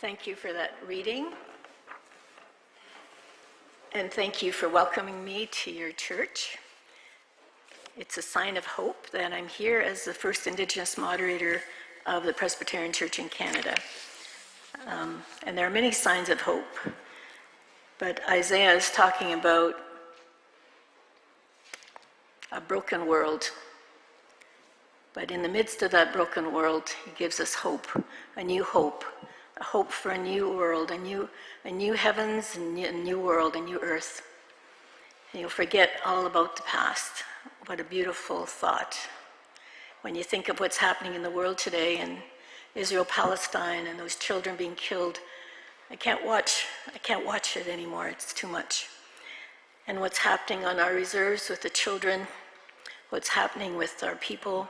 Thank you for that reading. And thank you for welcoming me to your church. It's a sign of hope that I'm here as the first indigenous moderator of the Presbyterian Church in Canada. And there are many signs of hope. But Isaiah is talking about a broken world. But in the midst of that broken world, he gives us hope, a new hope, a hope for a new world, a new heavens, a new world, a new earth. And you'll forget all about the past. What a beautiful thought. When you think of what's happening in the world today, in Israel, Palestine, and those children being killed, I can't watch it anymore. It's too much. And what's happening on our reserves with the children, what's happening with our people,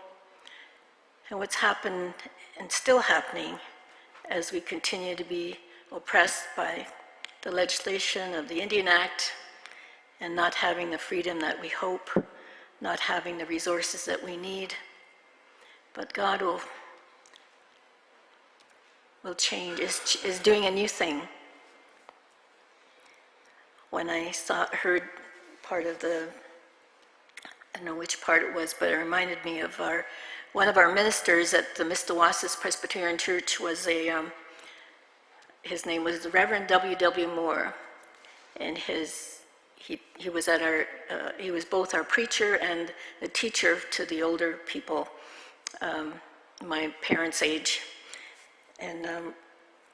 and what's happened and still happening as we continue to be oppressed by the legislation of the Indian Act and not having the freedom that we hope, not having the resources that we need. But God will change, is doing a new thing. When I heard part of I don't know which part it was, but it reminded me of one of our ministers at the Mistawasis Presbyterian Church was his name was the Reverend W.W. Moore, and he was both our preacher and the teacher to the older people, my parents' age, and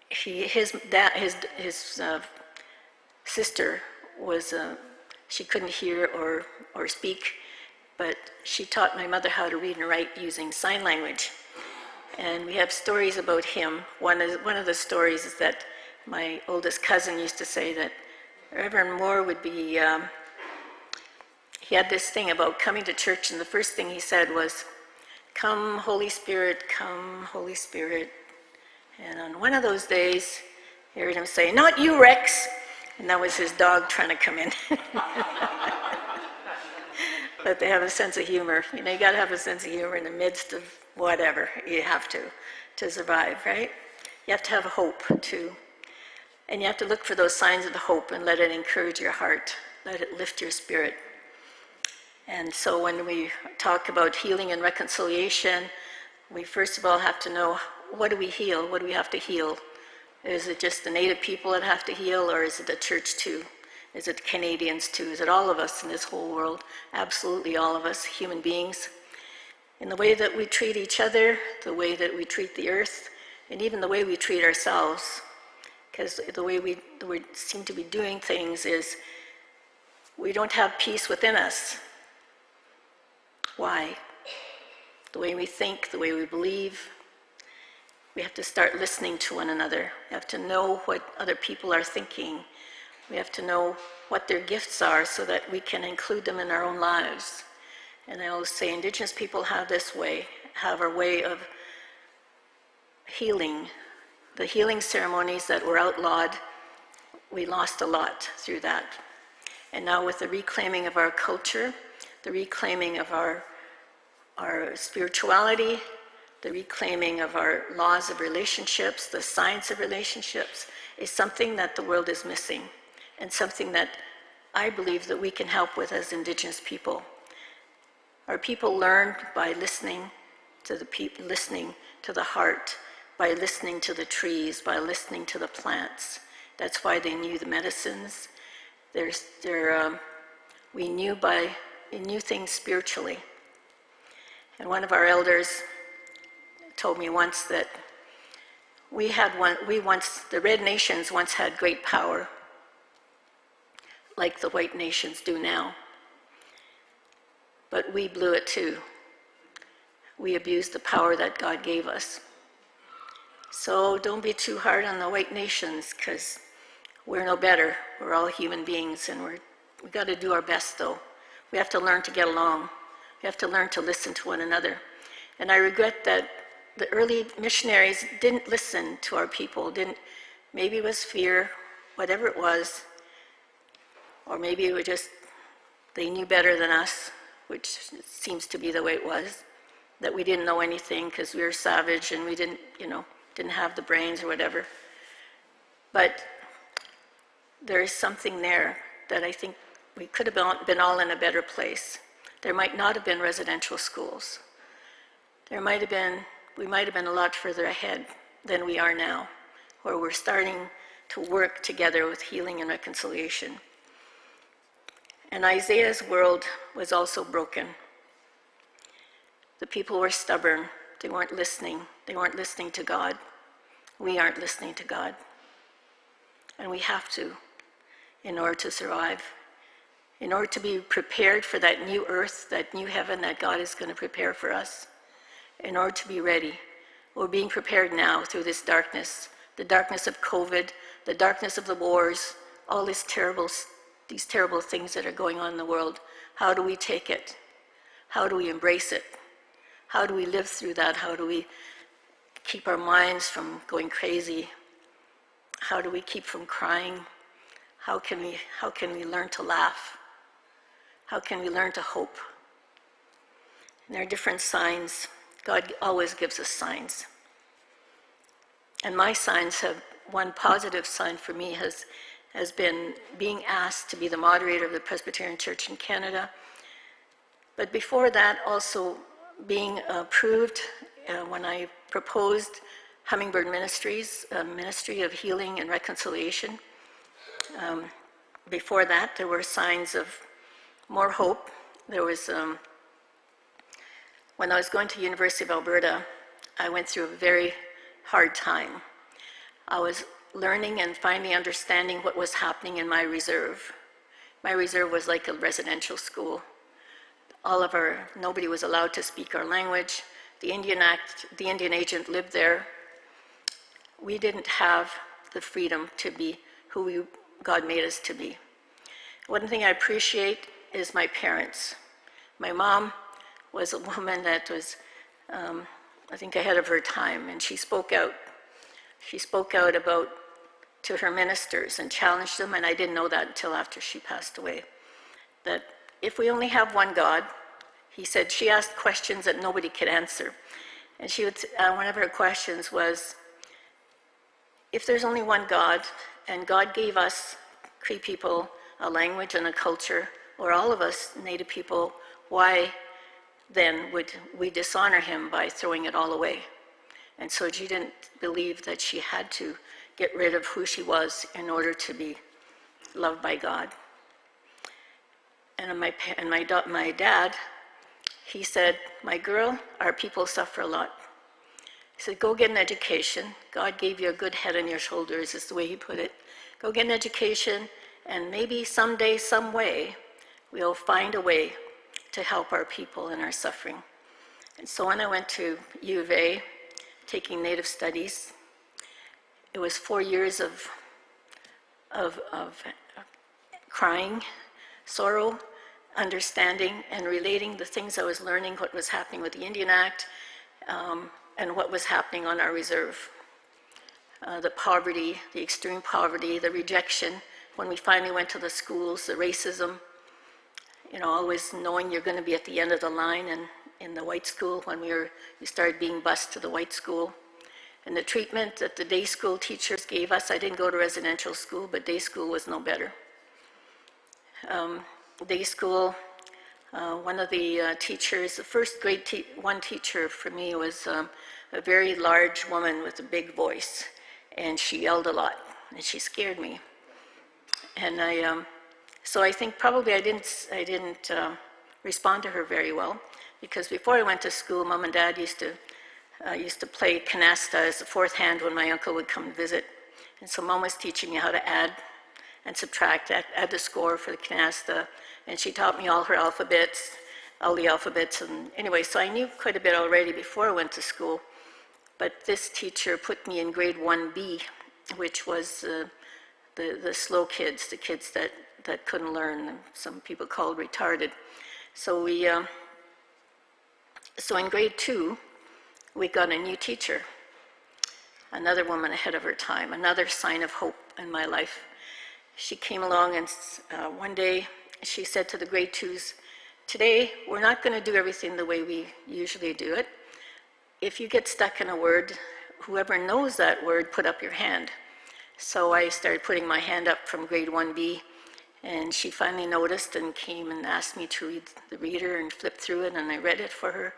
his sister was she couldn't hear or speak, but she taught my mother how to read and write using sign language. And we have stories about him. One of the stories is that my oldest cousin used to say that Reverend Moore would be, he had this thing about coming to church, and the first thing he said was, "Come, Holy Spirit, come, Holy Spirit." And on one of those days, I heard him say, "Not you, Rex." And that was his dog trying to come in. But they have a sense of humor. You got to have a sense of humor in the midst of whatever you have to survive, right? You have to have hope too. And you have to look for those signs of hope and let it encourage your heart. Let it lift your spirit. And so when we talk about healing and reconciliation, we first of all have to know, what do we heal? What do we have to heal? Is it just the Native people that have to heal, or is it the church too? Is it Canadians too? Is it all of us in this whole world? Absolutely all of us, human beings. In the way that we treat each other, the way that we treat the earth, and even the way we treat ourselves. Because the way we seem to be doing things is we don't have peace within us. Why? The way we think, the way we believe. We have to start listening to one another. We have to know what other people are thinking. We have to know what their gifts are so that we can include them in our own lives. And I always say indigenous people have a way of healing. The healing ceremonies that were outlawed, we lost a lot through that. And now with the reclaiming of our culture, the reclaiming of our spirituality, the reclaiming of our laws of relationships, the science of relationships, is something that the world is missing, and something that I believe that we can help with as indigenous people. Our people learn by listening to the people, listening to the heart, by listening to the trees, by listening to the plants. That's why they knew the medicines. We knew things spiritually. And one of our elders told me once that the Red Nations once had great power, like the White Nations do now. But we blew it too. We abused the power that God gave us. So don't be too hard on the White Nations, because we're no better. We're all human beings, and we got to do our best though. We have to learn to get along. We have to learn to listen to one another. And I regret that the early missionaries didn't listen to our people, maybe it was fear, whatever it was, or maybe it was just they knew better than us, which seems to be the way it was, that we didn't know anything because we were savage and we didn't have the brains or whatever. But there is something there that I think we could have been all in a better place. There might not have been residential schools. We might have been a lot further ahead than we are now, where we're starting to work together with healing and reconciliation. And Isaiah's world was also broken. The people were stubborn. They weren't listening. They weren't listening to God. We aren't listening to God. And we have to, in order to survive, in order to be prepared for that new earth, that new heaven that God is going to prepare for us, in order to be ready. We're being prepared now through this darkness, the darkness of COVID, the darkness of the wars, all these terrible things that are going on in the world. How do we take it? How do we embrace it? How do we live through that? How do we keep our minds from going crazy? How do we keep from crying? How can we learn to laugh? How can we learn to hope? And there are different signs. God always gives us signs. And my signs have, one positive sign for me has been being asked to be the moderator of the Presbyterian Church in Canada. But before that, also being approved when I proposed Hummingbird Ministries, a ministry of healing and reconciliation. Before that, there were signs of more hope. There was, when I was going to University of Alberta, I went through a very hard time. I was learning and finally understanding what was happening in my reserve. My reserve was like a residential school. Nobody was allowed to speak our language. The Indian agent lived there. We didn't have the freedom to be who God made us to be. One thing I appreciate is my parents. My mom was a woman that was, I think, ahead of her time, and she spoke out. She spoke out to her ministers and challenged them, and I didn't know that until after she passed away, that if we only have one God, he said, she asked questions that nobody could answer. And she would, one of her questions was, if there's only one God, and God gave us, Cree people, a language and a culture, or all of us Native people, why then would we dishonor him by throwing it all away? And so she didn't believe that she had to get rid of who she was in order to be loved by God. And my dad, he said, my girl, our people suffer a lot. He said, go get an education. God gave you a good head on your shoulders, is the way he put it. Go get an education, and maybe someday, some way, we'll find a way to help our people in our suffering. And so when I went to U of A, taking Native Studies, it was 4 years of crying, sorrow, understanding, and relating the things I was learning, what was happening with the Indian Act, and what was happening on our reserve. The poverty, the extreme poverty, the rejection, when we finally went to the schools, the racism, always knowing you're going to be at the end of the line, and in the white school, when we started being bused to the white school. And the treatment that the day school teachers gave us, I didn't go to residential school, but day school was no better. Day school, one of the teachers, the first grade one teacher for me was a very large woman with a big voice, and she yelled a lot, and she scared me. And so I think probably I didn't respond to her very well, because before I went to school, Mom and Dad used to play canasta as the fourth hand when my uncle would come visit. And so Mom was teaching me how to add and subtract, add the score for the canasta, and she taught me all the alphabets, and anyway, so I knew quite a bit already before I went to school. But this teacher put me in grade 1B, which was the slow kids, the kids that couldn't learn, some people called retarded. So so in grade 2, we got a new teacher, another woman ahead of her time, another sign of hope in my life. She came along, and one day she said to the grade 2s, today we're not going to do everything the way we usually do it. If you get stuck in a word, whoever knows that word, put up your hand. So I started putting my hand up from grade 1B, and she finally noticed and came and asked me to read the reader and flip through it, and I read it for her.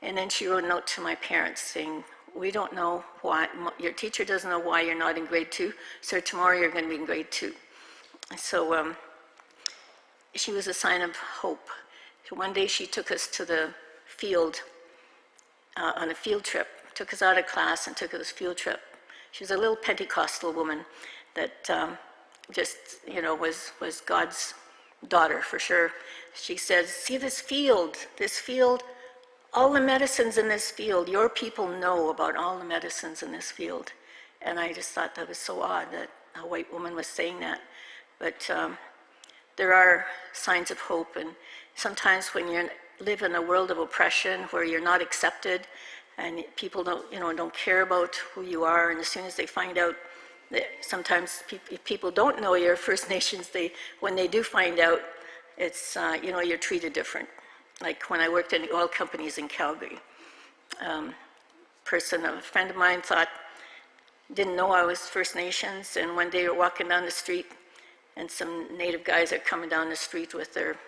And then she wrote a note to my parents saying, we don't know why, your teacher doesn't know why you're not in grade 2, so tomorrow you're going to be in grade 2. So she was a sign of hope. So one day she took us to the field on a field trip, took us out of class and took us field trip. She was a little Pentecostal woman that just, was God's daughter for sure. She says, see this field, all the medicines in this field, your people know about all the medicines in this field. And I just thought that was so odd that a white woman was saying that. But there are signs of hope, and sometimes when you live in a world of oppression where you're not accepted and people don't care about who you are, and as soon as they find out that sometimes if people don't know you're First Nations, when they do find out, it's, you're treated different. Like when I worked in the oil companies in Calgary, a friend of mine didn't know I was First Nations, and one day we were walking down the street and some native guys are coming down the street with their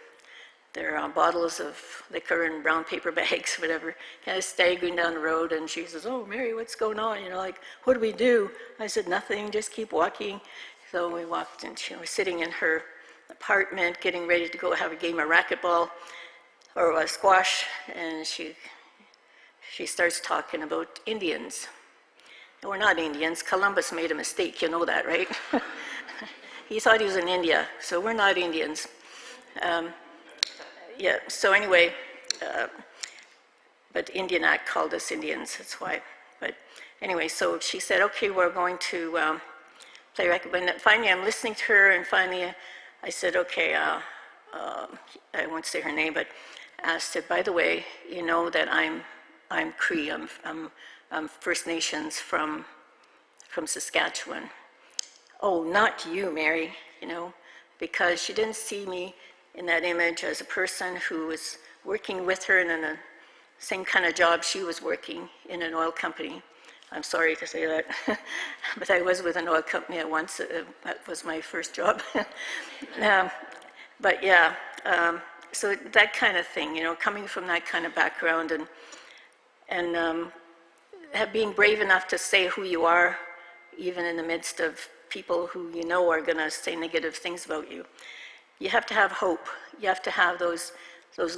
bottles of liquor and brown paper bags, whatever, kind of staggering down the road, and she says, oh, Mary, what's going on? What do we do? I said, nothing, just keep walking. So we walked, and she was sitting in her apartment, getting ready to go have a game of racquetball or squash, and she starts talking about Indians. And we're not Indians. Columbus made a mistake, you know that, right? He thought he was in India, so we're not Indians. So anyway, but Indian Act called us Indians, that's why. But anyway, so she said, okay, we're going to play racquetball. And finally, I'm listening to her, and finally I said, okay, I won't say her name, but asked her, by the way, you know that I'm Cree, I'm First Nations from Saskatchewan. Oh, not you, Mary, because she didn't see me in that image as a person who was working with her in the same kind of job she was working in an oil company. I'm sorry to say that, but I was with an oil company at once. That was my first job. But yeah, so that kind of thing, coming from that kind of background and being brave enough to say who you are, even in the midst of people who are going to say negative things about you. You have to have hope. You have to have those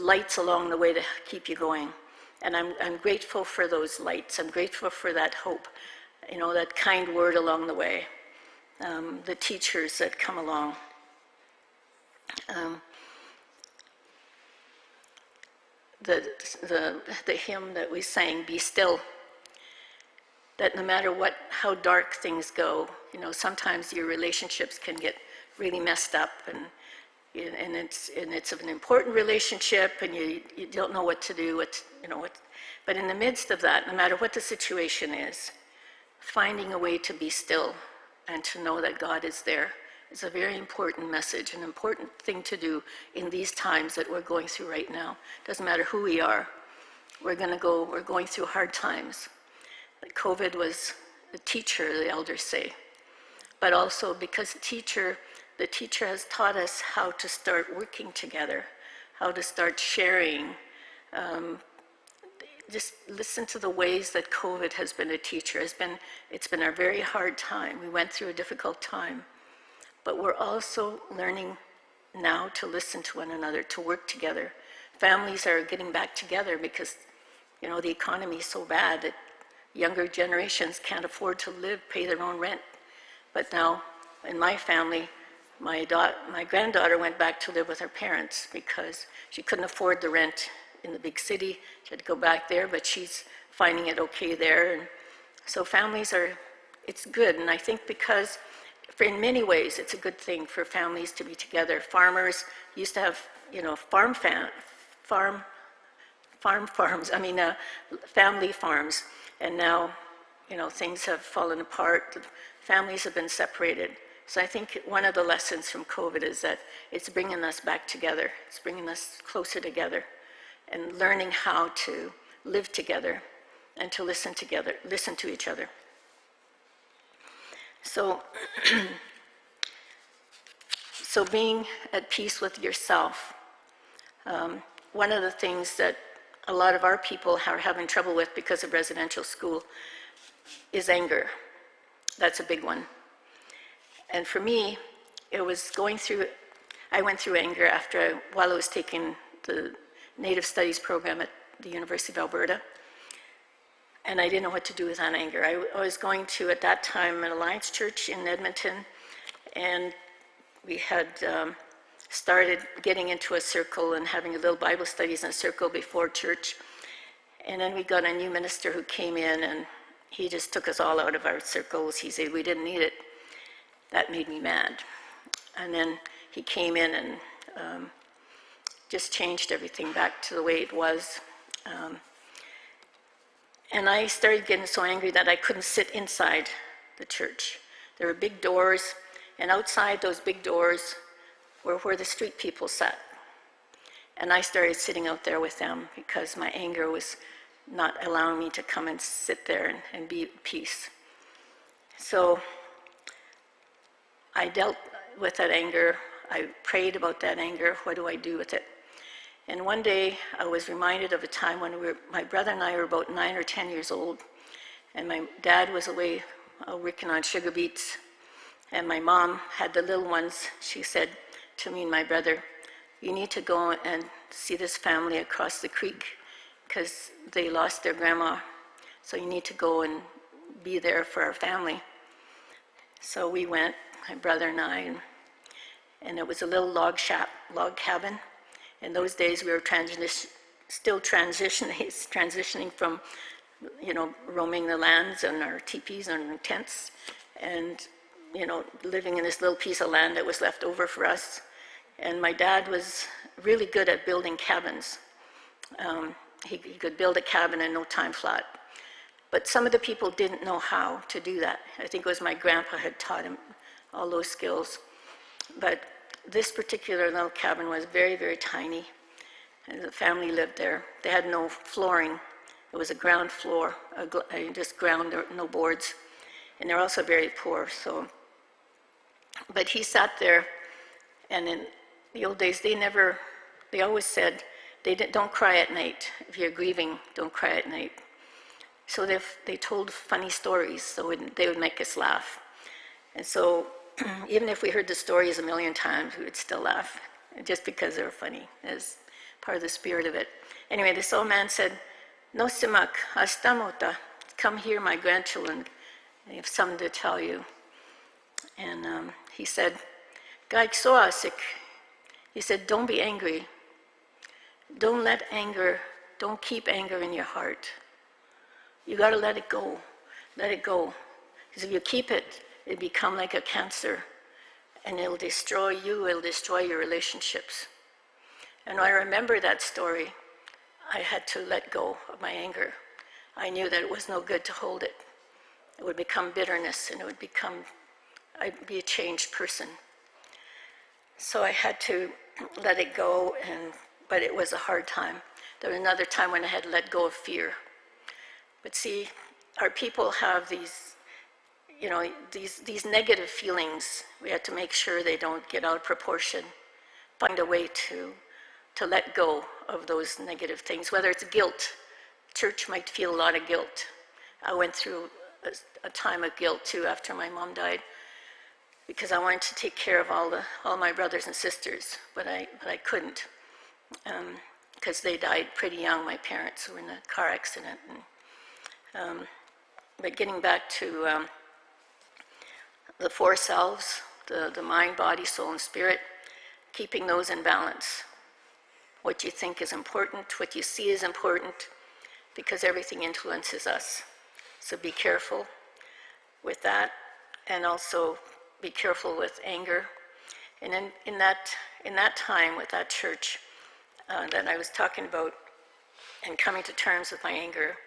lights along the way to keep you going. And I'm grateful for those lights. I'm grateful for that hope, that kind word along the way, the teachers that come along. The hymn that we sang, Be Still, that no matter how dark things go, sometimes your relationships can get really messed up, and it's an important relationship, and you don't know what to do, but in the midst of that, no matter what the situation is, finding a way to be still and to know that God is there is a very important message, an important thing to do in these times that we're going through right now. Doesn't matter who we are, we're going through hard times. COVID was the teacher, the elders say, but also because the teacher has taught us how to start working together, how to start sharing. Just listen to the ways that COVID has been a teacher. It's been a very hard time. We went through a difficult time, but we're also learning now to listen to one another, to work together. Families are getting back together because, the economy is so bad that younger generations can't afford to pay their own rent. But now, in my family, my granddaughter went back to live with her parents because she couldn't afford the rent in the big city. She had to go back there, but she's finding it okay there. And so families it's good. And I think because in many ways, it's a good thing for families to be together. Farmers used to have, family farms. And now, things have fallen apart. Families have been separated. So I think one of the lessons from COVID is that it's bringing us back together. It's bringing us closer together and learning how to live together and to listen to each other. So, so being at peace with yourself, one of the things that a lot of our people are having trouble with because of residential school is anger. That's a big one. And for me, it was I went through anger while I was taking the Native Studies program at the University of Alberta. And I didn't know what to do with that anger. I was going to, at that time, an Alliance Church in Edmonton, and we had started getting into a circle and having a little Bible studies in a circle before church. And then we got a new minister who came in, and he just took us all out of our circles. He said we didn't need it. That made me mad. And then he came in and just changed everything back to the way it was. And I started getting so angry that I couldn't sit inside the church. There were big doors, and outside those big doors were where the street people sat. And I started sitting out there with them because my anger was not allowing me to come and sit there and be at peace. So I dealt with that anger. I prayed about that anger. What do I do with it? And one day I was reminded of a time when my brother and I were about 9 or 10 years old, and my dad was away working on sugar beets, and my mom had the little ones. She said to me and my brother, "You need to go and see this family across the creek because they lost their grandma. So you need to go and be there for our family." So we went, my brother and I, and it was a little log cabin. In those days, we were still transitioning from, roaming the lands and our teepees and our tents, and, living in this little piece of land that was left over for us. And my dad was really good at building cabins. He could build a cabin in no time flat. But some of the people didn't know how to do that. I think it was my grandpa had taught him all those skills. But this particular little cabin was very, very tiny, and the family lived there. They had no flooring. It was a ground floor, just ground, no boards, and they're also very poor. But he sat there, and in the old days, they always said, don't cry at night. If you're grieving, don't cry at night. So they told funny stories, so they would make us laugh. And so even if we heard the stories a million times, we would still laugh, just because they were funny, as part of the spirit of it. Anyway, this old man said, "No simak, astamota, come here, my grandchildren, I have something to tell you." And he said, "Gaik soasik," he said, "Don't be angry. Don't keep anger in your heart. You gotta let it go, let it go. Because if you keep it, it become like a cancer, and it'll destroy you, it'll destroy your relationships." And when I remember that story, I had to let go of my anger. I knew that it was no good to hold it. It would become bitterness, and I'd be a changed person. So I had to let it go, but it was a hard time. There was another time when I had to let go of fear. But see, our people have these negative feelings. We have to make sure they don't get out of proportion, find a way to let go of those negative things, whether it's guilt. Church might feel a lot of guilt. I went through a time of guilt too after my mom died, because I wanted to take care of all my brothers and sisters, but I couldn't, because they died pretty young. My parents were in a car accident. But getting back to the four selves, the mind, body, soul, and spirit, keeping those in balance. What you think is important, what you see is important, because everything influences us. So be careful with that, and also be careful with anger. And in that time with that church that I was talking about, and coming to terms with my anger,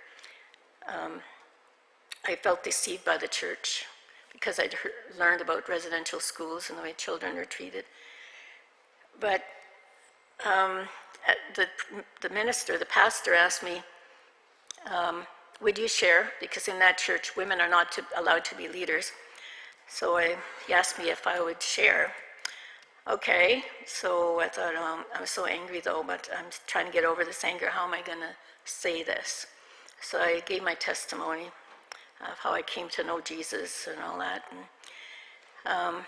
I felt deceived by the church, because I'd learned about residential schools and the way children are treated. But the pastor asked me, would you share, because in that church women are not allowed to be leaders, So he asked me if I would share. Okay, so I thought, I'm so angry though, but I'm trying to get over this anger. How am I going to say this? So I gave my testimony of how I came to know Jesus and all that. And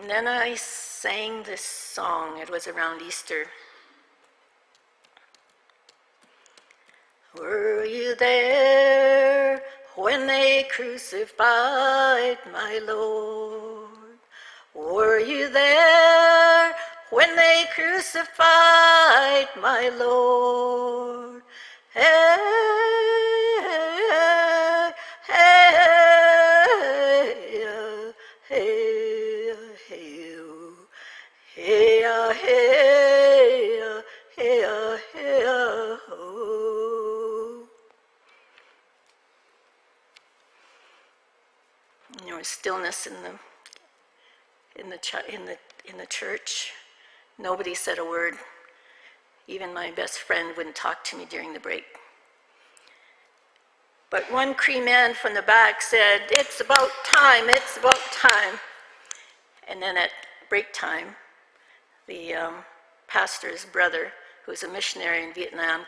then I sang this song. It was around Easter. Were you there when they crucified my Lord? Were you there when they crucified my Lord? Hey, hey, hey, hey, hey, hey, hey, hey, oh. There was stillness in the church. Nobody said a word. Even my best friend wouldn't talk to me during the break. But one Cree man from the back said, "It's about time, it's about time." And then at break time, the pastor's brother, who was a missionary in Vietnam,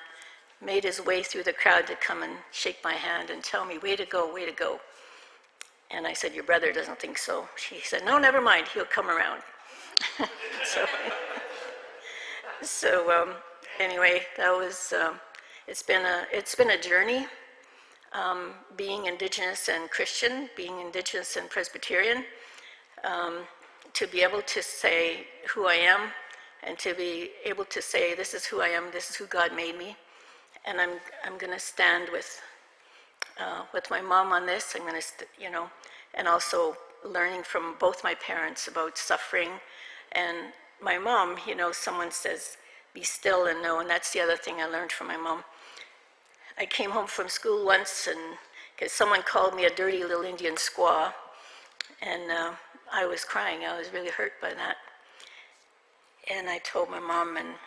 made his way through the crowd to come and shake my hand and tell me, "Way to go, way to go." And I said, "Your brother doesn't think so." She said, "No, never mind, he'll come around." So anyway, that was, it's been a journey, being Indigenous and Christian, being Indigenous and Presbyterian, to be able to say who I am, and to be able to say, this is who I am, this is who God made me, and I'm going to stand with my mom on this. I'm going to, and also learning from both my parents about suffering. And my mom, someone says, be still and know, and that's the other thing I learned from my mom. I came home from school once, and because someone called me a dirty little Indian squaw, and I was crying. I was really hurt by that. And I told my mom, and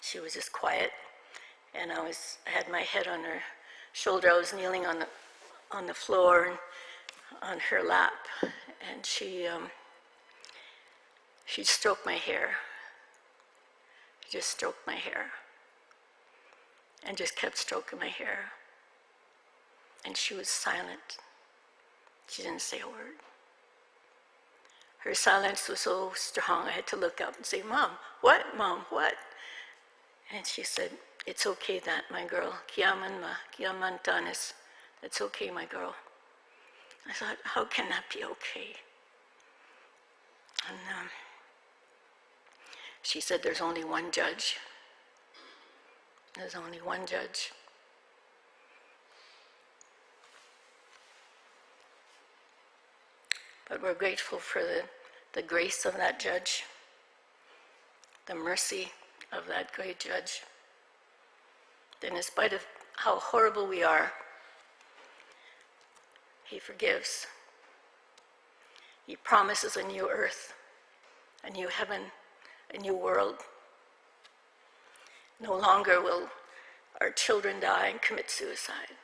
she was just quiet. And I had my head on her shoulder. I was kneeling on the floor and on her lap, and she stroked my hair. She just stroked my hair, and just kept stroking my hair. And she was silent. She didn't say a word. Her silence was so strong, I had to look up and say, "Mom, what? Mom, what?" And she said, "It's okay that, my girl. Kiaman tanis. It's okay, my girl." I thought, how can that be okay? And she said, "There's only one judge. There's only one judge." But we're grateful for the grace of that judge, the mercy of that great judge. That in spite of how horrible we are, he forgives. He promises a new earth, a new heaven, a new world. No longer will our children die and commit suicide.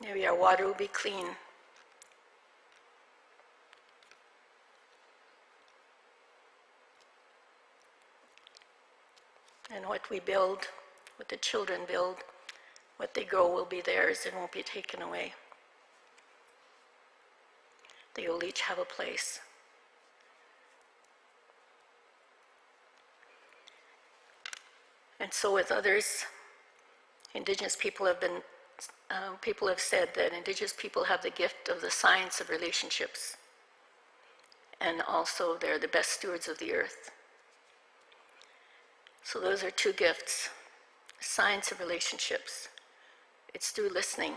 Maybe our water will be clean. And what we build, what the children build, what they grow will be theirs and won't be taken away. They will each have a place. And so with others, Indigenous people have said that Indigenous people have the gift of the science of relationships, and also they're the best stewards of the earth. So those are two gifts. Science of relationships. It's through listening.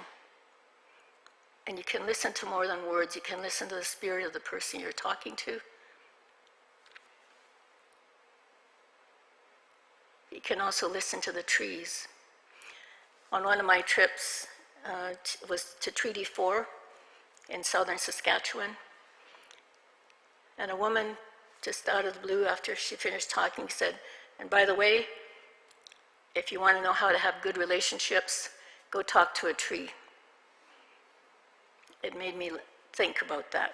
And you can listen to more than words. You can listen to the spirit of the person you're talking to. You can also listen to the trees. On one of my trips, was to Treaty 4 in southern Saskatchewan. And a woman, just out of the blue, after she finished talking, said, "And by the way, if you want to know how to have good relationships, go talk to a tree. It made me think about that.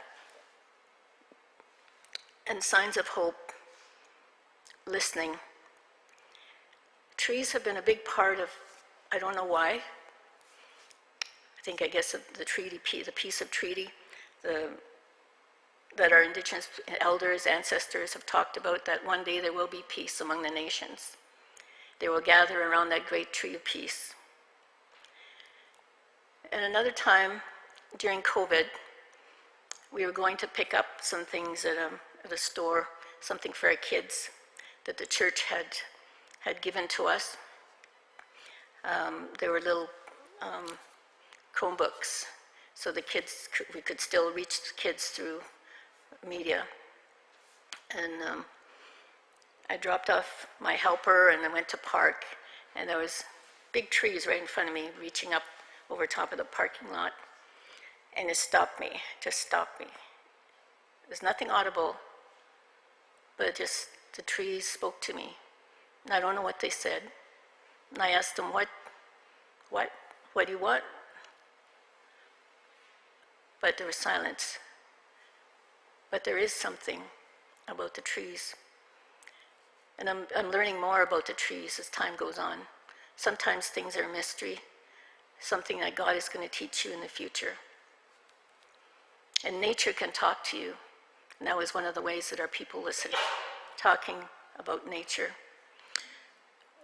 And signs of hope, listening. Trees have been a big part of, I don't know why. I guess the treaty, the piece of treaty, that our indigenous elders, ancestors have talked about, that one day there will be peace among the nations. They will gather around that great tree of peace. And another time during COVID, we were going to pick up some things at a store, something for our kids that the church had given to us. There were little Chromebooks, so we could still reach the kids through media. And I dropped off my helper and I went to park, and there was big trees right in front of me reaching up over top of the parking lot. And it stopped me, just stopped me. There's nothing audible, but just the trees spoke to me. And I don't know what they said. And I asked them, what do you want? But there was silence. But there is something about the trees. And I'm learning more about the trees as time goes on. Sometimes things are a mystery, something that God is going to teach you in the future. And nature can talk to you. And that was one of the ways that our people listened, talking about nature.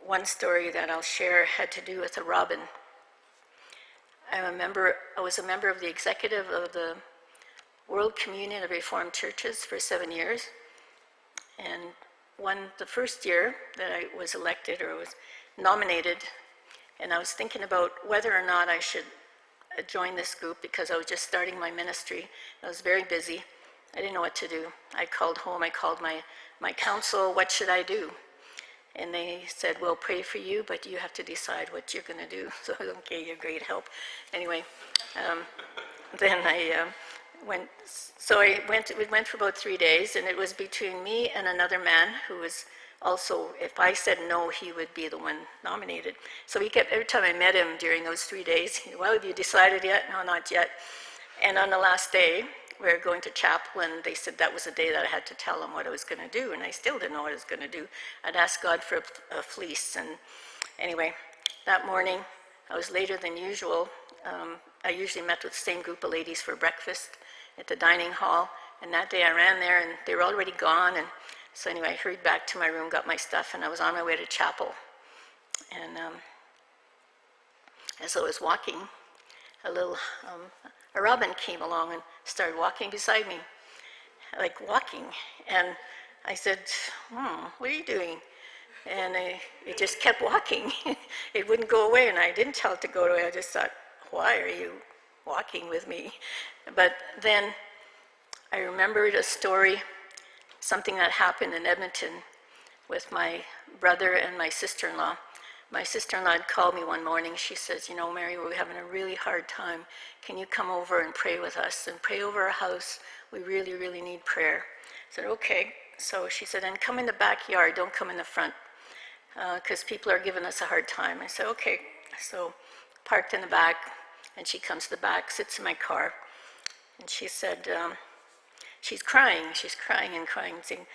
One story that I'll share had to do with a robin. I was a member of the executive of the World Communion of Reformed Churches for 7 years. And the first year that I was elected or was nominated, and I was thinking about whether or not I should join this group because I was just starting my ministry. I was very busy. I didn't know what to do. I called home, I called my council, what should I do? And they said, we'll pray for you, but you have to decide what you're going to do. So I was, okay, you're great help. Anyway, then we went for about 3 days, and it was between me and another man who was also, if I said no, he would be the one nominated. So he kept, every time I met him during those 3 days, well, have you decided yet? No, not yet. And on the last day, we were going to chapel, and they said that was the day that I had to tell them what I was going to do, and I still didn't know what I was going to do. I'd asked God for a fleece, and anyway, that morning, I was later than usual. I usually met with the same group of ladies for breakfast at the dining hall, and that day I ran there, and they were already gone, and so anyway, I hurried back to my room, got my stuff, and I was on my way to chapel. And as I was walking, a robin came along and started walking beside me, like walking. And I said, what are you doing? And it just kept walking. It wouldn't go away, and I didn't tell it to go away. I just thought, why are you walking with me? But then I remembered a story, something that happened in Edmonton with my brother and my sister-in-law. My sister-in-law had called me one morning. She says, you know, Mary, we're having a really hard time. Can you come over and pray with us and pray over our house? We really, really need prayer. I said, okay. So she said, and come in the backyard, don't come in the front, because people are giving us a hard time. I said, okay. So parked in the back, and she comes to the back, sits in my car, and she said, she's crying and crying, saying,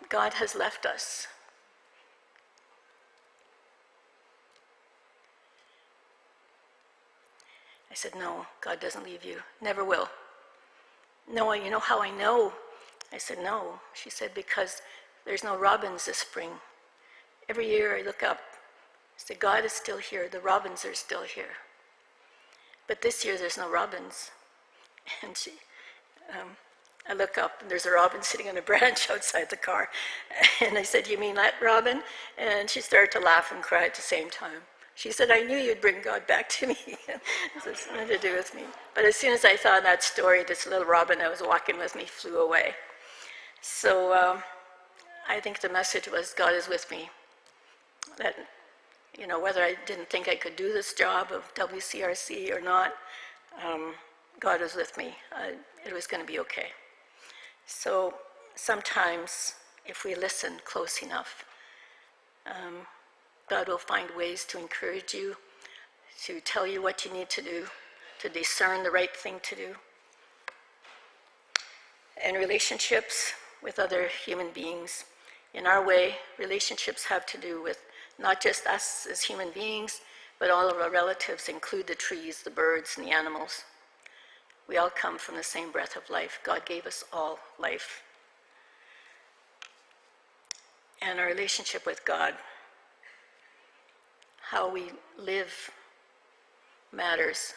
God has left us. I said, no, God doesn't leave you, never will. No, you know how I know? I said, no. She said, because there's no robins this spring. Every year I look up, I said, God is still here, the robins are still here. But this year there's no robins. And I look up, and there's a robin sitting on a branch outside the car. And I said, you mean that robin? And she started to laugh and cry at the same time. She said, I knew you'd bring God back to me. So it's nothing to do with me. But as soon as I thought that story, this little robin that was walking with me flew away. So I think the message was, God is with me. That, you know, whether I didn't think I could do this job of WCRC or not, God was with me. It was going to be okay. So sometimes, if we listen close enough, God will find ways to encourage you, to tell you what you need to do, to discern the right thing to do. And relationships with other human beings. In our way, relationships have to do with not just us as human beings, but all of our relatives, include the trees, the birds, and the animals. We all come from the same breath of life. God gave us all life. And our relationship with God, how we live, matters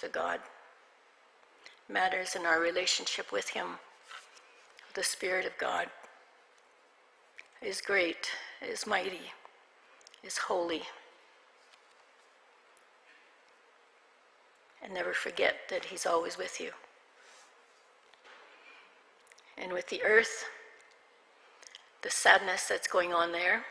to God, matters in our relationship with Him. The Spirit of God is great, is mighty, is holy. And never forget that He's always with you. And with the earth, the sadness that's going on there,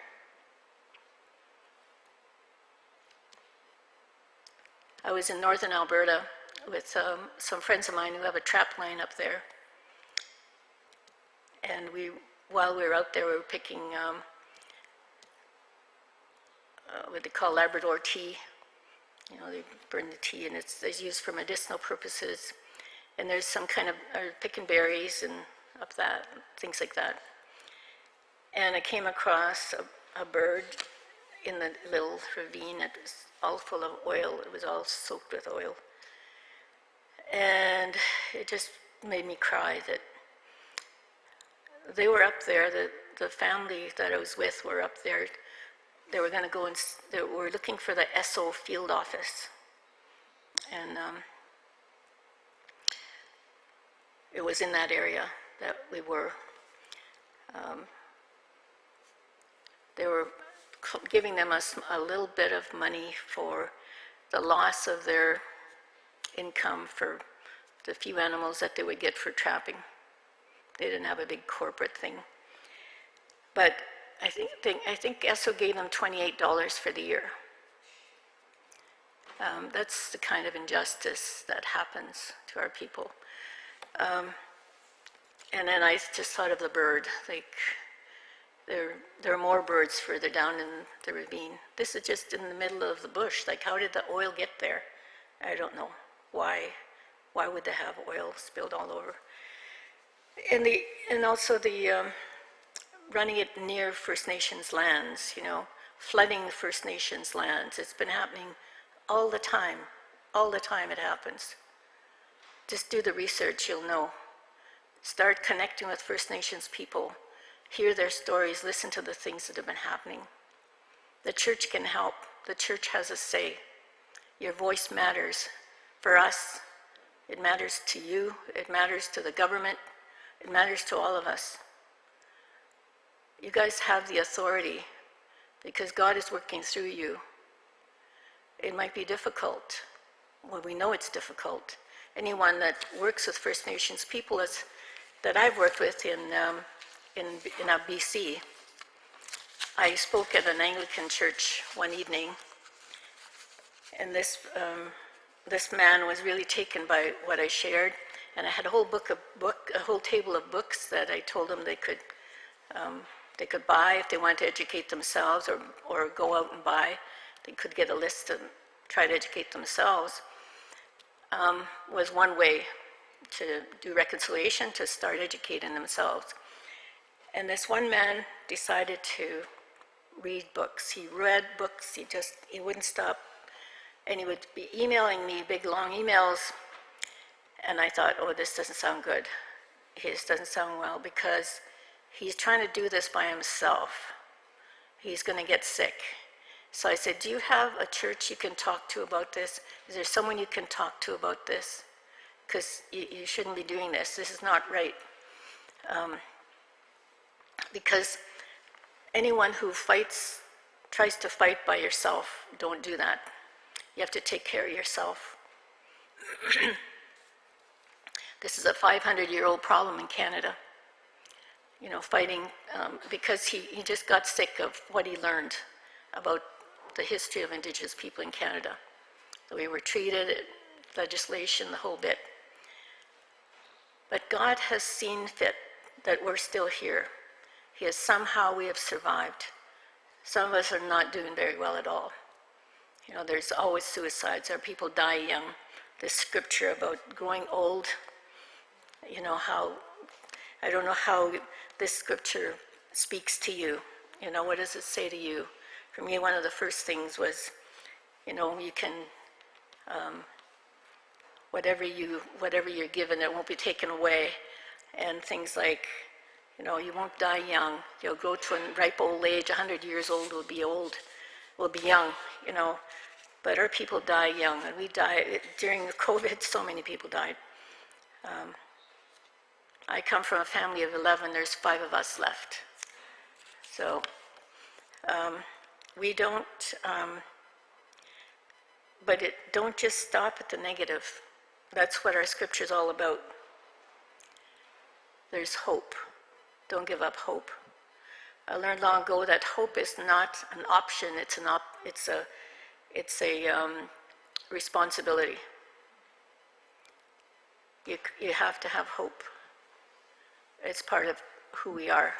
I was in northern Alberta with some friends of mine who have a trap line up there. And while we were out there, we were picking what they call Labrador tea. You know, they burn the tea, and it's used for medicinal purposes. And there's some kind of picking berries and up that, things like that. And I came across a bird in the little ravine. It was all full of oil. It was all soaked with oil. And it just made me cry that they were up there, the family that I was with were up there. They were going to go and they were looking for the Esso field office. And it was in that area that we were. They were giving them a little bit of money for the loss of their income for the few animals that they would get for trapping. They didn't have a big corporate thing. But I think Esso gave them $28 for the year. That's the kind of injustice that happens to our people. And then I just thought of the bird. Like, there are more birds further down in the ravine. This is just in the middle of the bush. Like, how did the oil get there? I don't know. Why would they have oil spilled all over? And also the running it near First Nations lands, you know, flooding First Nations lands. It's been happening all the time. All the time it happens. Just do the research, you'll know. Start connecting with First Nations people. Hear their stories, listen to the things that have been happening. The church can help. The church has a say. Your voice matters. For us, it matters to you. It matters to the government. It matters to all of us. You guys have the authority because God is working through you. It might be difficult. Well, we know it's difficult. Anyone that works with First Nations people that I've worked with in BC, I spoke at an Anglican church one evening, and this man was really taken by what I shared, and I had a whole table of books that I told them they could buy if they wanted to educate themselves, or go out and buy. They could get a list and try to educate themselves. Was one way to do reconciliation, to start educating themselves. And this one man decided to read books. He read books, he wouldn't stop. And he would be emailing me big, long emails. And I thought, oh, this doesn't sound good. This doesn't sound well, because he's trying to do this by himself. He's going to get sick. So I said, do you have a church you can talk to about this? Is there someone you can talk to about this? Because you shouldn't be doing this. This is not right. Because anyone who tries to fight by yourself, don't do that. You have to take care of yourself. This is a 500-year-old problem in Canada. You know, fighting, because he just got sick of what he learned about the history of Indigenous people in Canada. The way we're treated, legislation, the whole bit. But God has seen fit that we're still here. We have survived. Some of us are not doing very well at all. There's always suicides, or people die young. This scripture about growing old, how, I don't know how this scripture speaks to you. What does it say to you? For me, one of the first things was, you can, whatever you're given, it won't be taken away. And things like, you won't die young. You'll grow to a ripe old age. 100 years old will be young, But our people die young, and we die during the COVID. So many people died. I come from a family of 11. There's 5 of us left. So we don't. But don't just stop at the negative. That's what our scripture is all about. There's hope. Don't give up hope. I learned long ago that hope is not an option. It's a responsibility. You have to have hope. It's part of who we are.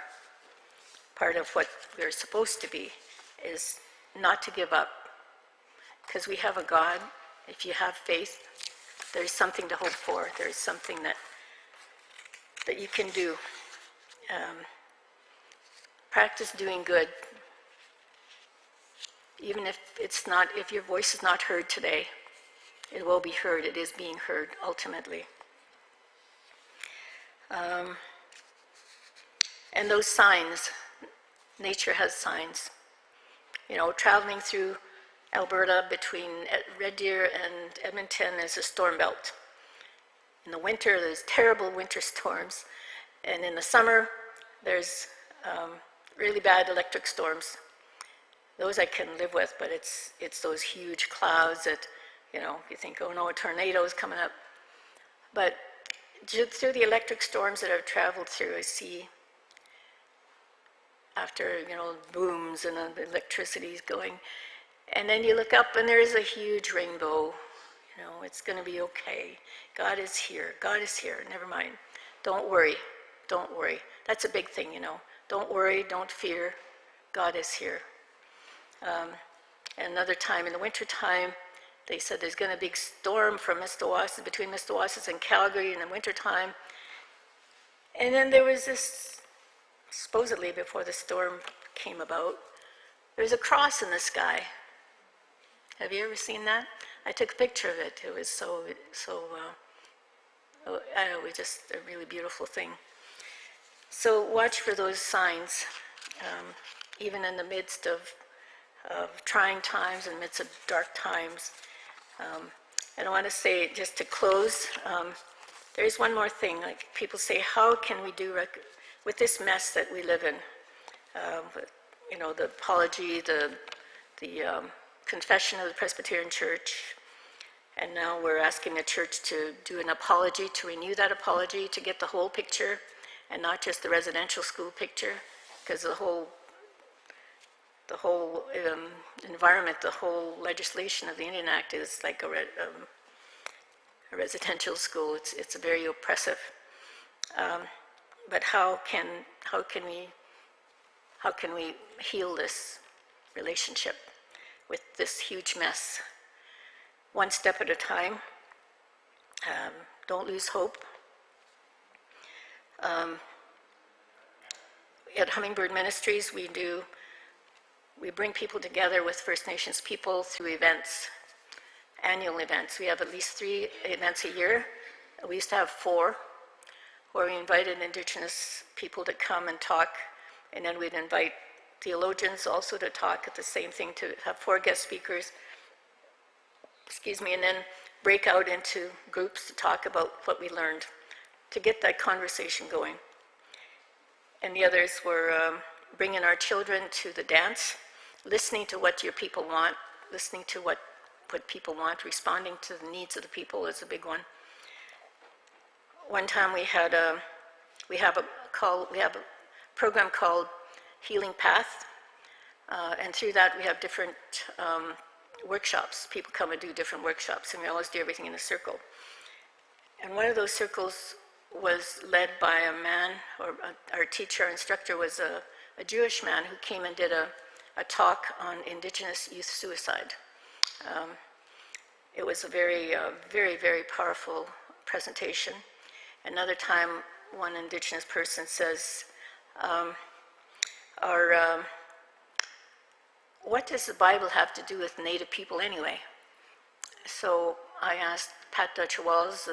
Part of what we're supposed to be is not to give up. Because we have a God. If you have faith, there's something to hope for. There's something that you can do. Practice doing good. Even if your voice is not heard today, it will be heard. It is being heard ultimately. And those signs, nature has signs. Traveling through Alberta between Red Deer and Edmonton is a storm belt. In the winter, there's terrible winter storms. And in the summer, there's really bad electric storms. Those I can live with, but it's those huge clouds that, you think, oh no, a tornado is coming up. But through the electric storms that I've traveled through, I see after, booms and the electricity's going, and then you look up and there's a huge rainbow. It's going to be okay. God is here. God is here. Never mind. Don't worry. Don't worry. That's a big thing, Don't worry. Don't fear. God is here. Another time, in the winter time, they said there's going to be a big storm from between Mistawasset and Calgary in the winter time. And then there was this, supposedly before the storm came about, there's a cross in the sky. Have you ever seen that? I took a picture of it. It was just a really beautiful thing. So watch for those signs, even in the midst of trying times, in the midst of dark times. And I want to say, just to close, there's one more thing. Like people say, how can we do with this mess that we live in? The apology, the confession of the Presbyterian Church, and now we're asking the church to do an apology, to renew that apology, to get the whole picture, and not just the residential school picture, because the whole environment, the whole legislation of the Indian Act is like a residential school. It's very oppressive. But how can we heal this relationship with this huge mess? One step at a time. Don't lose hope. At Hummingbird Ministries, we bring people together with First Nations people through events, annual events. We have at least 3 events a year. We used to have 4, where we invited indigenous people to come and talk, and then we'd invite theologians also to talk at the same thing, to have 4 guest speakers, and then break out into groups to talk about what we learned, to get that conversation going. And the others were bringing our children to the dance, listening to what your people want, listening to what people want, responding to the needs of the people is a big one. One time we have a program called Healing Path, and through that we have different workshops. People come and do different workshops, and we always do everything in a circle. And one of those circles was led by a man, or our teacher, our instructor was a Jewish man who came and did a talk on indigenous youth suicide. It was a very, very powerful presentation. Another time, one indigenous person says, what does the Bible have to do with Native people anyway? So I asked Pat Dutcher-Walls,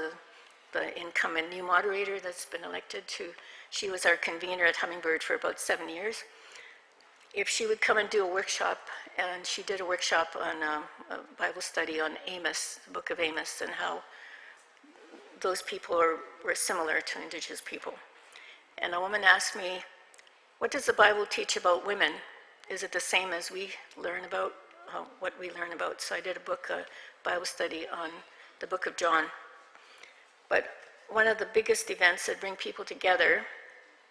the incumbent new moderator that's been elected she was our convener at Hummingbird for about 7 years, if she would come and do a workshop, and she did a workshop on a Bible study on Amos, the book of Amos, and how those people were similar to indigenous people. And a woman asked me, what does the Bible teach about women? Is it the same as we learn about, what we learn about? So I did a Bible study on the book of John. But one of the biggest events that bring people together,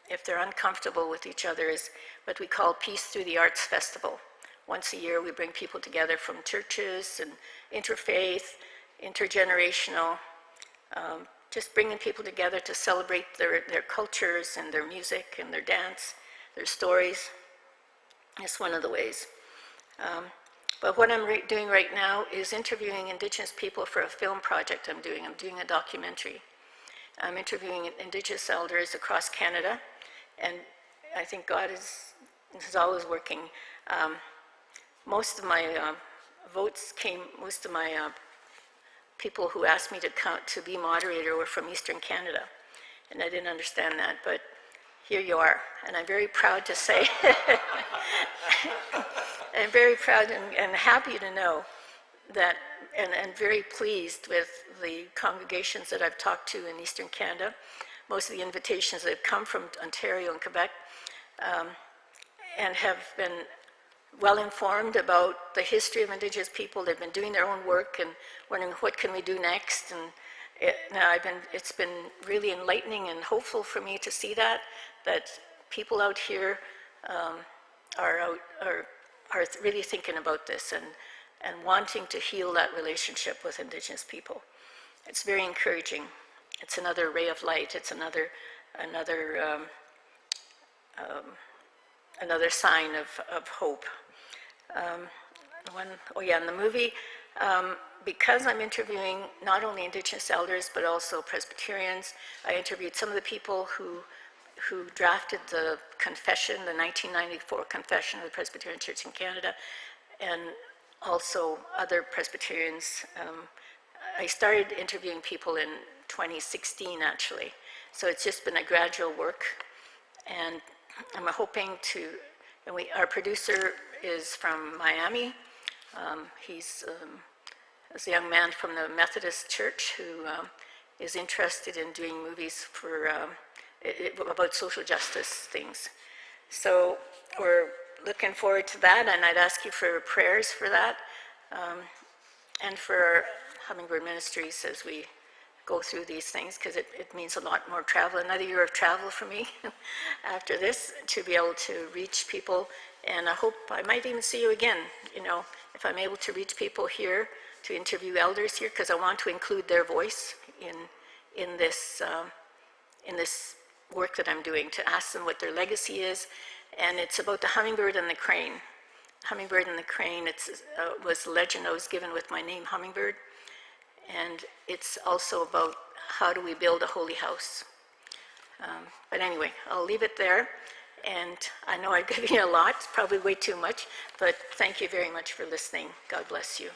if they're uncomfortable with each other, is what we call Peace Through the Arts Festival. Once a year, we bring people together from churches and interfaith, intergenerational, just bringing people together to celebrate their cultures and their music and their dance, their stories. It's one of the ways. But what I'm doing right now is interviewing indigenous people for a film project I'm doing. I'm doing a documentary. I'm interviewing indigenous elders across Canada, and I think God is always working. Most of my most of my people who asked me to be moderator were from Eastern Canada, and I didn't understand that, but here you are, and I'm very proud to say, I'm very proud and happy to know that, and very pleased with the congregations that I've talked to in Eastern Canada. Most of the invitations that have come from Ontario and Quebec, and have been well informed about the history of Indigenous people. They've been doing their own work and wondering what can we do next. And it's been really enlightening and hopeful for me to see that people out here are really thinking about this and wanting to heal that relationship with Indigenous people. It's very encouraging. It's another ray of light. It's another sign of hope. In the movie, because I'm interviewing not only Indigenous elders but also Presbyterians, I interviewed some of the people who drafted the confession, the 1994 confession of the Presbyterian Church in Canada, and also other Presbyterians. I started interviewing people in 2016, actually. So it's just been a gradual work, and I'm hoping to. And our producer is from Miami. He's a young man from the Methodist Church who is interested in doing movies about social justice things. So we're looking forward to that, and I'd ask you for prayers for that, and for Hummingbird Ministries as we go through these things, because it means a lot more travel, another year of travel for me after this, to be able to reach people. And I hope I might even see you again, if I'm able to reach people here, to interview elders here, because I want to include their voice in this work that I'm doing, to ask them what their legacy is. And it's about the hummingbird and the crane. Hummingbird and the crane, was the legend I was given with my name, Hummingbird. And it's also about how do we build a holy house. But anyway, I'll leave it there. And I know I've given you a lot, it's probably way too much, but thank you very much for listening. God bless you.